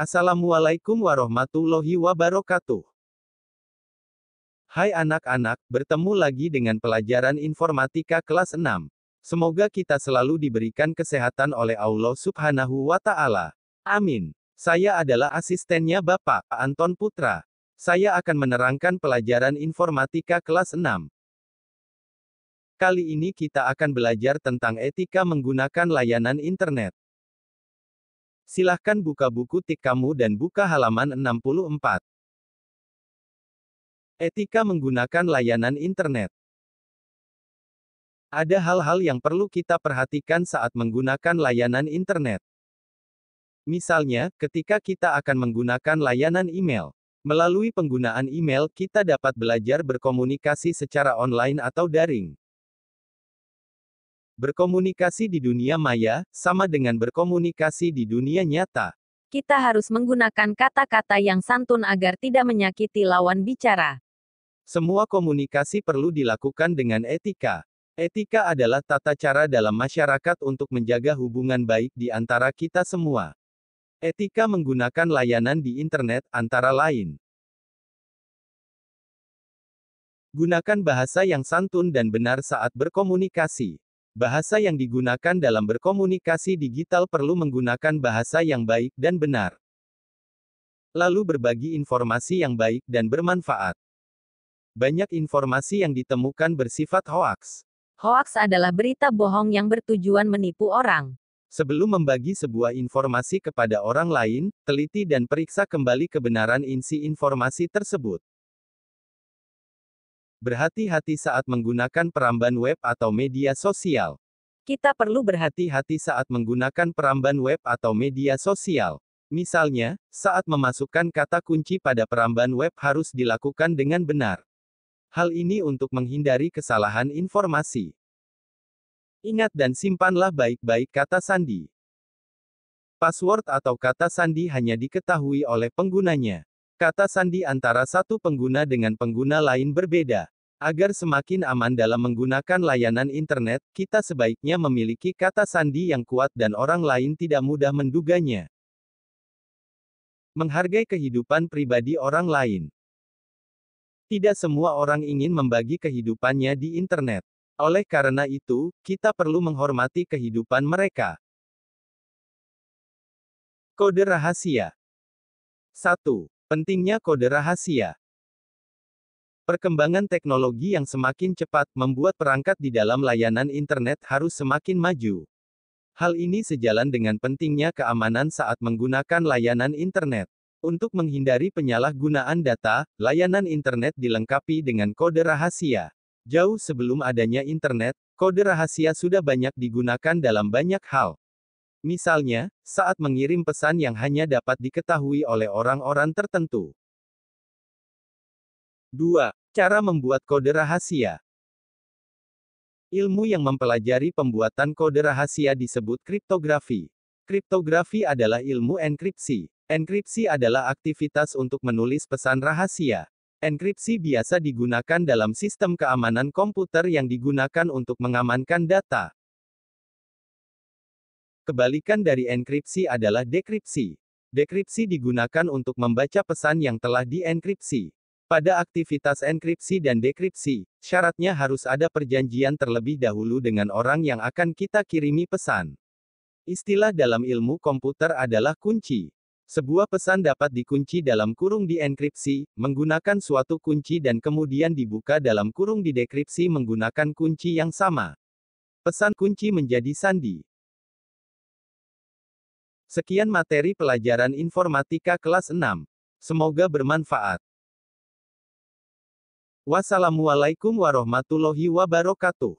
Assalamualaikum warahmatullahi wabarakatuh. Hai anak-anak, bertemu lagi dengan pelajaran informatika kelas 6. Semoga kita selalu diberikan kesehatan oleh Allah Subhanahu wa Ta'ala. Amin. Saya adalah asistennya Bapak Anton Putra. Saya akan menerangkan pelajaran informatika kelas 6. Kali ini kita akan belajar tentang etika menggunakan layanan internet. Silahkan buka buku tik kamu dan buka halaman 64. Etika menggunakan layanan internet. Ada hal-hal yang perlu kita perhatikan saat menggunakan layanan internet. Misalnya, ketika kita akan menggunakan layanan email. Melalui penggunaan email, kita dapat belajar berkomunikasi secara online atau daring. Berkomunikasi di dunia maya, sama dengan berkomunikasi di dunia nyata. Kita harus menggunakan kata-kata yang santun agar tidak menyakiti lawan bicara. Semua komunikasi perlu dilakukan dengan etika. Etika adalah tata cara dalam masyarakat untuk menjaga hubungan baik di antara kita semua. Etika menggunakan layanan di internet, antara lain. Gunakan bahasa yang santun dan benar saat berkomunikasi. Bahasa yang digunakan dalam berkomunikasi digital perlu menggunakan bahasa yang baik dan benar. Lalu berbagi informasi yang baik dan bermanfaat. Banyak informasi yang ditemukan bersifat hoaks. Hoaks adalah berita bohong yang bertujuan menipu orang. Sebelum membagi sebuah informasi kepada orang lain, teliti dan periksa kembali kebenaran isi informasi tersebut. Berhati-hati saat menggunakan peramban web atau media sosial. Kita perlu Berhati-hati saat menggunakan peramban web atau media sosial. Misalnya, saat memasukkan kata kunci pada peramban web harus dilakukan dengan benar. Hal ini untuk menghindari kesalahan informasi. Ingat dan simpanlah baik-baik kata sandi. Password atau kata sandi hanya diketahui oleh penggunanya. Kata sandi antara satu pengguna dengan pengguna lain berbeda. Agar semakin aman dalam menggunakan layanan internet, kita sebaiknya memiliki kata sandi yang kuat dan orang lain tidak mudah menduganya. Menghargai kehidupan pribadi orang lain. Tidak semua orang ingin membagi kehidupannya di internet. Oleh karena itu, kita perlu menghormati kehidupan mereka. Kode rahasia. 1. Pentingnya kode rahasia. Perkembangan teknologi yang semakin cepat membuat perangkat di dalam layanan internet harus semakin maju. Hal ini sejalan dengan pentingnya keamanan saat menggunakan layanan internet. Untuk menghindari penyalahgunaan data, layanan internet dilengkapi dengan kode rahasia. Jauh sebelum adanya internet, kode rahasia sudah banyak digunakan dalam banyak hal. Misalnya, saat mengirim pesan yang hanya dapat diketahui oleh orang-orang tertentu. 2. Cara membuat kode rahasia. Ilmu yang mempelajari pembuatan kode rahasia disebut kriptografi. Kriptografi adalah ilmu enkripsi. Enkripsi adalah aktivitas untuk menulis pesan rahasia. Enkripsi biasa digunakan dalam sistem keamanan komputer yang digunakan untuk mengamankan data. Kebalikan dari enkripsi adalah dekripsi. Dekripsi digunakan untuk membaca pesan yang telah dienkripsi. Pada aktivitas enkripsi dan dekripsi, syaratnya harus ada perjanjian terlebih dahulu dengan orang yang akan kita kirimi pesan. Istilah dalam ilmu komputer adalah kunci. Sebuah pesan dapat dikunci dalam kurung dienkripsi, menggunakan suatu kunci dan kemudian dibuka dalam kurung didekripsi menggunakan kunci yang sama. Pesan kunci menjadi sandi. Sekian materi pelajaran informatika kelas 6. Semoga bermanfaat. Wassalamualaikum warahmatullahi wabarakatuh.